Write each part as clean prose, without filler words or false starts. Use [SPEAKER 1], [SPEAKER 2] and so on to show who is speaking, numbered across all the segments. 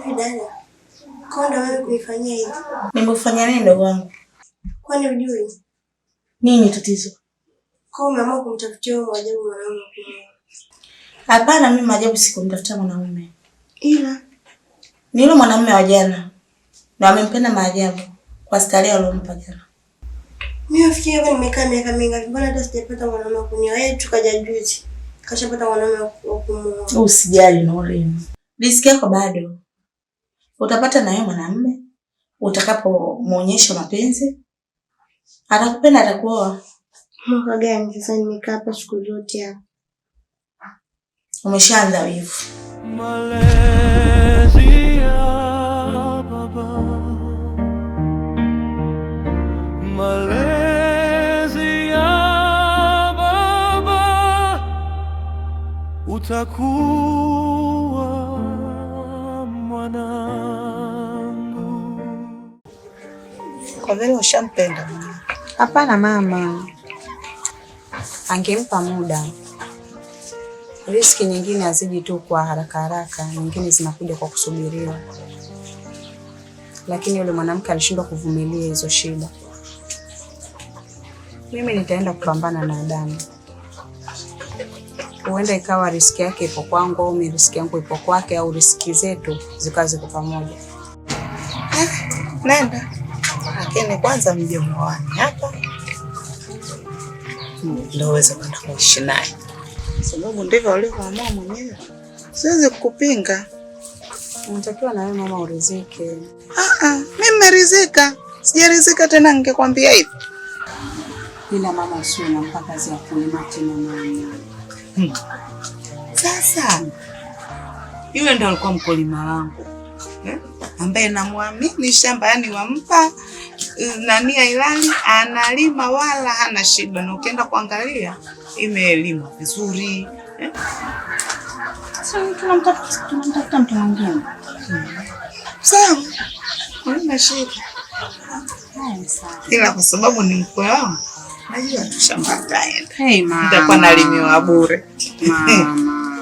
[SPEAKER 1] Hivi dada, konda wewe kunifanyia hivi?
[SPEAKER 2] Nimekufanya nini ndugu wangu?
[SPEAKER 1] Kwani hujui?
[SPEAKER 2] Nini tatizo?
[SPEAKER 1] Kwa umeamua kumtafutia wewe Maajabu mwanaume pia?
[SPEAKER 2] Hapana, mimi Maajabu sikumtafutia mwanaume.
[SPEAKER 1] Ila
[SPEAKER 2] ni yule mwanamume wa jana. Na amempenda Maajabu kwa starehe aliyompa jana.
[SPEAKER 1] Mimi nafikiri hapa nimekaa miaka mingi, mbona hata sijapata mwanaume kunioa? Yeye tukaja juzi. Kashapata mwanaume wa kumuoa.
[SPEAKER 2] Usijali Nolin. Riziki yako bado. Utapata na yeye mwanamume utakapomuonyesha mapenzi. Atakupenda, atakuoa.
[SPEAKER 1] Mwaka gani sasa nimekaa hapa siku zote hapa?
[SPEAKER 2] Umeshaanza wivu.
[SPEAKER 3] Malezi ya baba. Malezi ya baba. Utakuwa mwanangu.
[SPEAKER 2] Kwa vile ushampenda.
[SPEAKER 4] Hapana mama. Angempa muda. Riziki nyingine haziji tu kwa haraka haraka, nyingine zinakuja kwa kusubiriwa. Lakini yule mwanamke alishindwa kuvumilia hizo shida. Mimi nitaenda kupambana na Adamu. Huenda ikawa riziki yake ipo kwangu au mimi riziki yangu ipo kwake, au riziki zetu zikaze kwa pamoja.
[SPEAKER 2] Nenda. Lakini kwanza mje muone hapa. Ndio uweze kwenda kuishi naye. Sababu ndivyo alivyoamua mwenyewe. Siwezi kukupinga.
[SPEAKER 4] Unatakiwa na wewe mama urizike.
[SPEAKER 2] Mimi nimerizika. Sijarizika tena ningekwambia hivi.
[SPEAKER 4] Ila mama usiwe na mpaka kazi ya kulima tena mama.
[SPEAKER 2] Sasa yule ndo alikuwa mkulima wangu. Ambaye namwamini shamba, yani wampa nania ilani analima wala hana shida, na ukienda kuangalia imelima vizuri.
[SPEAKER 4] Sasa tunamtafuta mtu mwingine.
[SPEAKER 2] Sawa. Haina shida. Ila kwa sababu ni mkwe wangu, najua tu shamba ataenda.
[SPEAKER 4] Hey mama.
[SPEAKER 2] Nitakuwa nalimiwa bure. Mama.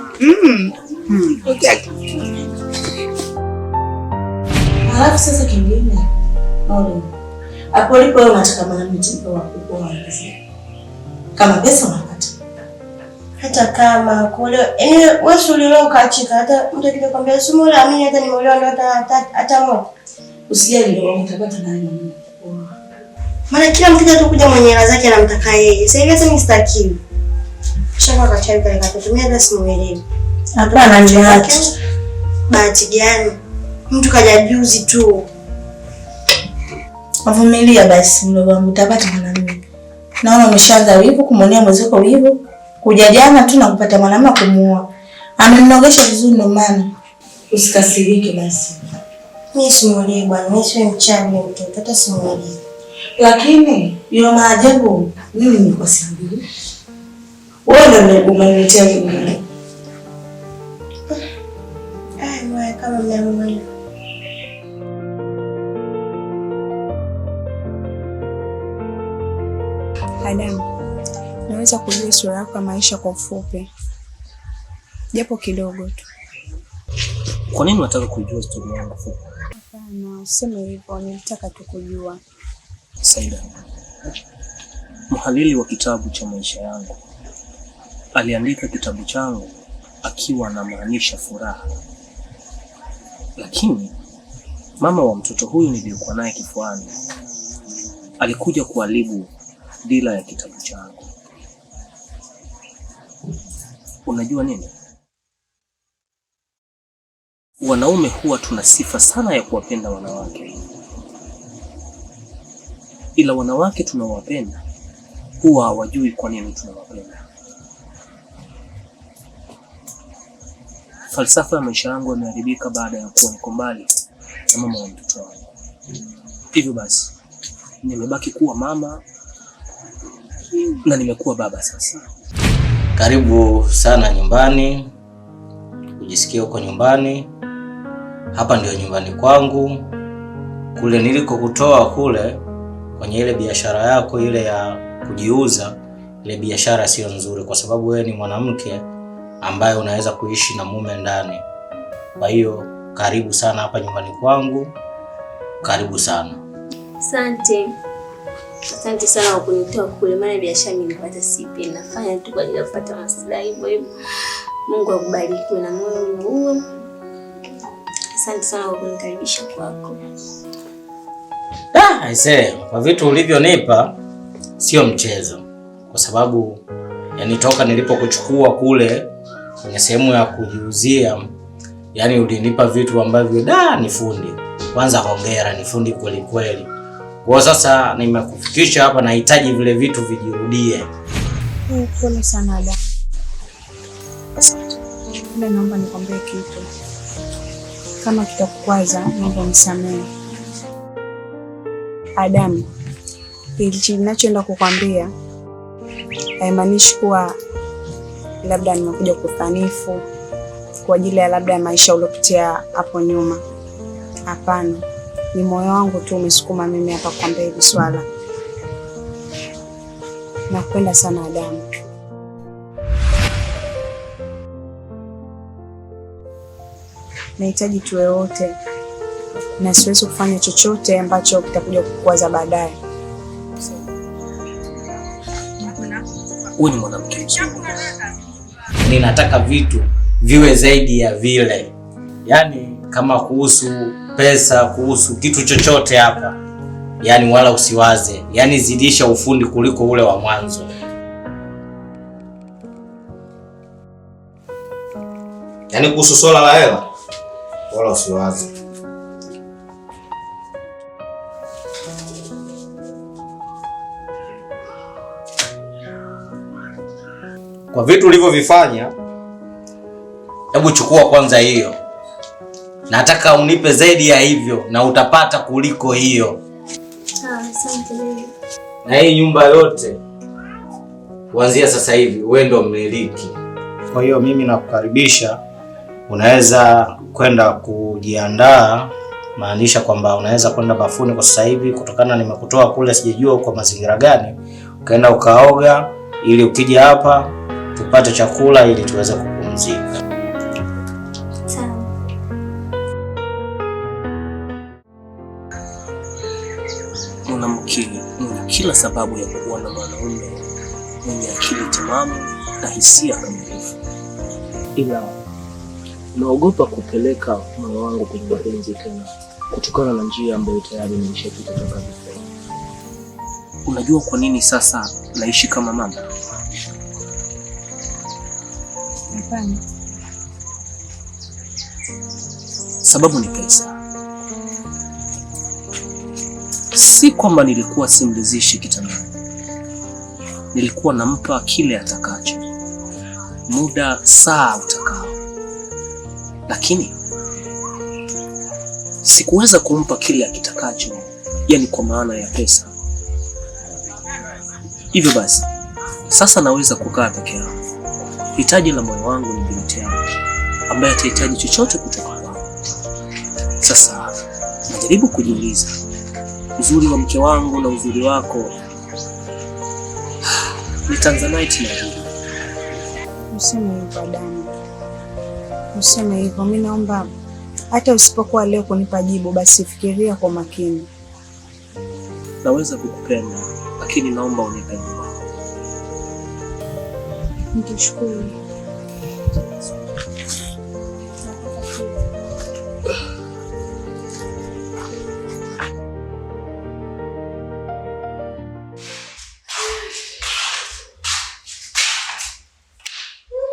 [SPEAKER 2] Okay. Alafu sasa kingine. Hapo lipo wewe unataka mwanamke wa kuoa. Kama pesa unapata.
[SPEAKER 1] Hata kama kule wewe ulio kaachika, hata mtu akija kwambia sumu la mimi hata nimeolewa ndo hata moja.
[SPEAKER 2] Usijali ndio utapata naye.
[SPEAKER 1] Maana kila mtu atakuja mwenye hela zake anamtaka yeye. Sasa hivi hata mimi sitaki. Shaka kachawi kale katotumia hata simuelewi.
[SPEAKER 2] Hapana nje yake.
[SPEAKER 1] Bahati gani? Mtu kaja juzi tu.
[SPEAKER 2] Avumilia basi mdogo wangu, utapata mwanamume. Naona umeshaanza wivu kumwonea mwenzako wivu. Kuja jana tu na kupata mwanamume kumuoa. Amenogesha vizuri ndio maana. Usikasirike basi.
[SPEAKER 1] Mimi simuelewi bwana, mimi si mchawi mtoto, hata simuelewi.
[SPEAKER 2] Lakini hiyo Maajabu mimi niko siambii. Wewe ndio umeniletea kingine.
[SPEAKER 1] Wewe kama mnamuelewa.
[SPEAKER 4] Adamu, naweza kujua sura yako ya maisha kwa ufupi, japo kidogo tu.
[SPEAKER 5] Kwa nini unataka kujua stori yangu fupi?
[SPEAKER 4] Hapana, useme hivyo, nilitaka tu kujua.
[SPEAKER 5] Saida, mhariri wa kitabu cha maisha yangu aliandika kitabu changu akiwa anamaanisha furaha, lakini mama wa mtoto huyu niliyokuwa naye kifuani alikuja kuharibu dira ya kitabu changu. Unajua nini? Wanaume huwa tuna sifa sana ya kuwapenda wanawake, ila wanawake tunawapenda huwa hawajui kwa nini tunawapenda. Falsafa ya maisha yangu imeharibika baada ya kuwa niko mbali na mama wa mtoto wangu. Hivyo basi nimebaki kuwa mama na nimekuwa baba sasa.
[SPEAKER 6] Karibu sana nyumbani. Ujisikie uko nyumbani. Hapa ndio nyumbani kwangu. Kule niliko kutoa kule kwenye ile biashara yako ile ya kujiuza, ile biashara sio nzuri kwa sababu wewe ni mwanamke ambaye unaweza kuishi na mume ndani. Kwa hiyo karibu sana hapa nyumbani kwangu, karibu sana.
[SPEAKER 7] Asante. Asante sana kwa kunitoa kule, maana biashara nilipata sipi, nafanya tu kwa ajili ya kupata maslahi hivyo. Mungu akubariki na moyo huo. Asante sana kwa kunikaribisha kwako.
[SPEAKER 6] Aisee, kwa vitu ulivyonipa sio mchezo, kwa sababu yani toka nilipokuchukua kule kwenye sehemu ya kujiuzia, yani ulinipa vitu ambavyo ni fundi. Kwanza hongera, ni fundi kweli kweli. Kwa sasa nimekufikisha hapa, nahitaji vile vitu vijirudie.
[SPEAKER 4] Pole sana Adam. Asante. Naomba nikwambie kitu. Kama kitakukwaza, naomba unisamehe. Adam, hili ninachoenda kukwambia haimaanishi kuwa labda nimekuja kufanifu kwa ajili ya labda maisha uliopitia hapo nyuma. Hapana, ni moyo wangu tu umesukuma mimi hapa kukwambia hili swala. Nakupenda sana Adam. Nahitaji tuwe wote na siwezi kufanya chochote ambacho kitakuja kukwaza baadaye.
[SPEAKER 5] Wewe ni mwanamke mzuri.
[SPEAKER 6] Ninataka vitu viwe zaidi ya vile. Yaani kama kuhusu pesa, kuhusu kitu chochote hapa, yaani wala usiwaze. Yaani zidisha ufundi kuliko ule wa mwanzo. Yaani kuhusu swala la hela, wala usiwaze. Kwa vitu ulivyovifanya, hebu chukua kwanza hiyo. Nataka unipe zaidi ya hivyo na utapata kuliko hiyo.
[SPEAKER 7] Asante.
[SPEAKER 6] Na hii nyumba yote kuanzia sasa hivi wewe ndo mmiliki. Kwa hiyo mimi nakukaribisha, unaweza kwenda kujiandaa, maanisha kwamba unaweza kwenda bafuni kwa sasa hivi kutokana nimekutoa kule sijajua kwa mazingira gani. Ukaenda ukaoga ili ukija hapa tupate chakula ili tuweze kupumzika.
[SPEAKER 7] Sawa.
[SPEAKER 5] Mwanamke mwenye kila sababu ya kuwa na mwanaume mwenye akili timamu na hisia kamilifu, ila naogopa kupeleka moyo wangu kwenye mapenzi tena kutokana na njia ambayo tayari nimeshapita toka before. Unajua kwa nini sasa naishi kama mama?
[SPEAKER 4] Hapana.
[SPEAKER 5] Sababu ni pesa. Si kwamba nilikuwa simlizishi kitandani. Nilikuwa nampa kile atakacho, muda, saa utakao. Lakini sikuweza kumpa kile akitakacho, yani kwa maana ya pesa. Hivyo basi, sasa naweza kukaa peke yangu. Hitaji la moyo wangu ni binti yangu ambaye atahitaji chochote kutoka kwangu. Sasa najaribu kujiuliza, uzuri wa mke wangu na uzuri wako ni Tanzanite na hii.
[SPEAKER 4] Useme hivyo Adamu. Useme hivyo. Mimi naomba hata usipokuwa leo kunipa jibu, basi fikiria kwa makini.
[SPEAKER 5] Naweza kukupenda, lakini naomba unipe jibu.
[SPEAKER 4] Nikushukuru.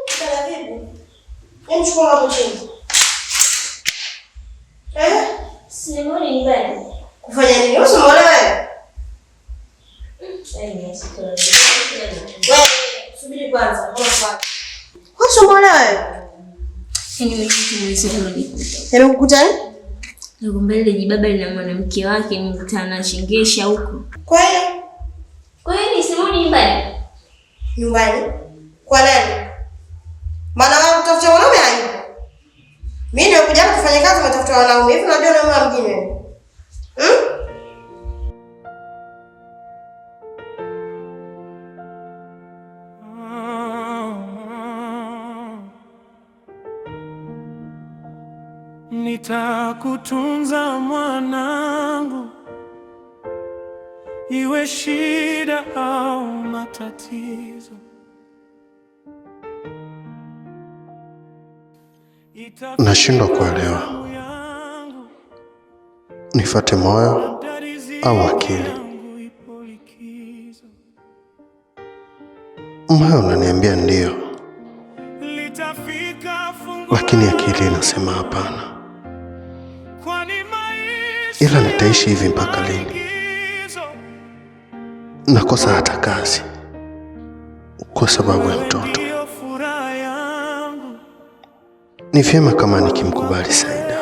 [SPEAKER 1] Kufanya nini? Usimwone wewe. Wewe subiri kwanza. Usimwone wewe. Nimekukuta nini?
[SPEAKER 7] Nakwambia ile jibaba lina mwanamke wake nimekutana na shengesha huko.
[SPEAKER 1] Kwa hiyo
[SPEAKER 7] nisimwone nyumbani.
[SPEAKER 1] Nyumbani? Kwa nani? Maana wewe utafuta wanaume hayupo. Mimi nimekuja kufanya kazi umetafuta wanaume. Hivi unajua na mama mjini wewe?
[SPEAKER 3] nitakutunza mwanangu, iwe shida au matatizo.
[SPEAKER 8] Nashindwa kuelewa, nifuate moyo au akili? Moyo unaniambia ndio, lakini akili inasema hapana. Ila nitaishi hivi mpaka lini? Nakosa hata kazi kwa sababu ya mtoto. Ni vyema kama nikimkubali Saida,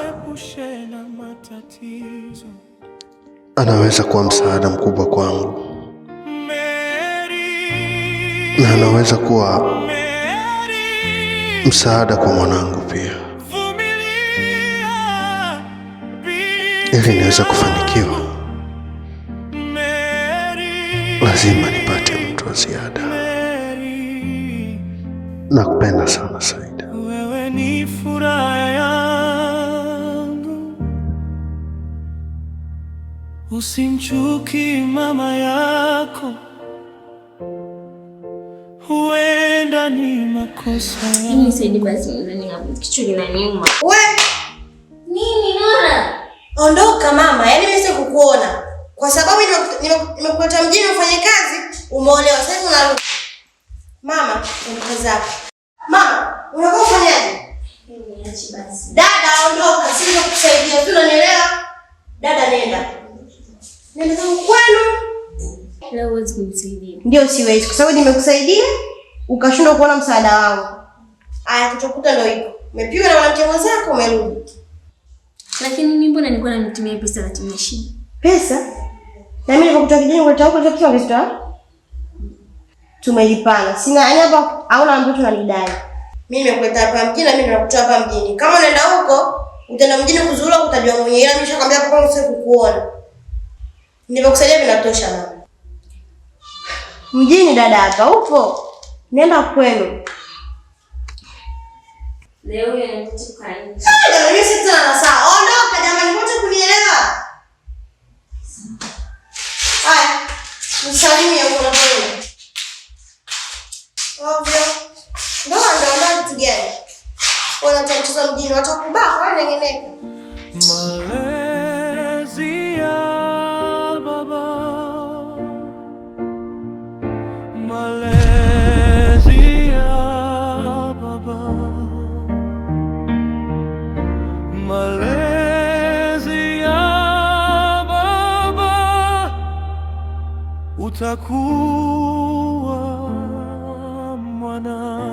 [SPEAKER 8] anaweza kuwa msaada mkubwa kwangu, na anaweza kuwa msaada kwa mwanangu pia. Ili niweze kufanikiwa, lazima nipate mtu wa ziada. Nakupenda sana Saida.
[SPEAKER 3] Wewe ni furaha yangu, usimchuki mama yako, huenda ni makosa yangu.
[SPEAKER 7] Mimi Saidi basi kichwa kinaniuma.
[SPEAKER 1] We!
[SPEAKER 7] Nini Nora?
[SPEAKER 1] Ondoka mama, yaani mimi sikukuona. Kwa sababu nimekuleta mjini ufanye kazi, umeolewa sasa unarudi. Mama, ondoka zako. Mama, unakuwa ufanyaje?
[SPEAKER 7] Niache basi.
[SPEAKER 1] Dada ondoka, sisi tunakusaidia. Tu unanielewa? Dada nenda. Nenda kwenu.
[SPEAKER 7] Leo huwezi kunisaidia.
[SPEAKER 1] Ndio siwezi kwa sababu nimekusaidia ukashindwa kuona msaada wangu. Aya, kutokuta ndio iko. Umepigwa na mwanamke mwenzako umerudi.
[SPEAKER 7] Lakini mimi mbona nilikuwa nanitumia pesa na tumia shida?
[SPEAKER 1] Pesa? Na mimi nilipokutoa kijijini kuleta huko nilikuwa pesa ungestoa? Tumelipana. Sina yani hapa hauna ambacho tunalidai. Mimi nimekuleta hapa mjini na mimi nakutoa hapa mjini. Kama unaenda huko, utaenda mjini kuzuru utajua mwenyewe. Ila mimi nishakwambia hapo kwanza sasa kukuona. Nilipokusaidia vinatosha mama. Mjini dada hapa upo? Nenda kwenu.
[SPEAKER 7] Leo yanataka nini?
[SPEAKER 1] Jamani mimi sisi tena na saa. Ondoka jamani wote kunielewa. Haya. Msalimie huko na kwenu. Ovyo. Ndio kitu gani? Wanataka mjini watakubaka wale nengeneka.
[SPEAKER 3] Malezi ya baba, malezi ya baba, malezi ya baba, utakuwa mwanangu.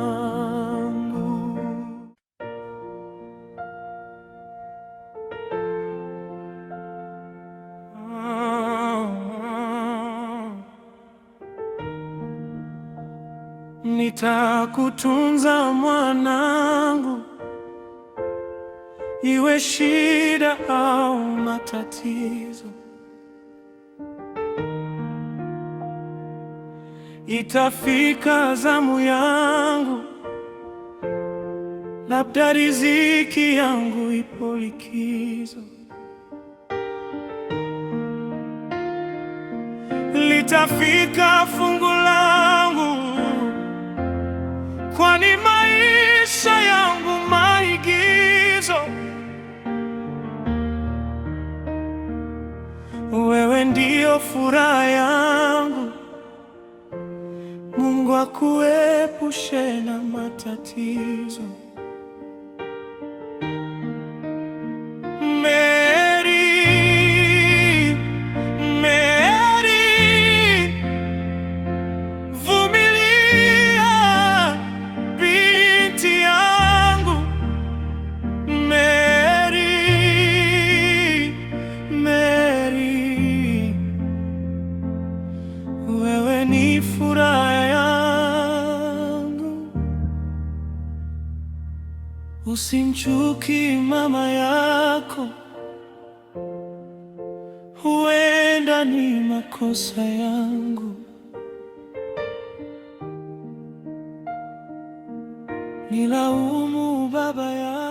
[SPEAKER 3] Nitakutunza mwanangu, iwe shida au matatizo. Itafika zamu yangu, labda riziki yangu ipo likizo. Litafika fungu langu, kwani maisha yangu maigizo. Wewe ndio furaha yangu, Mungu akuepushe na matatizo. Usimchuki mama yako, huenda ni makosa yangu. Nilaumu baba yangu.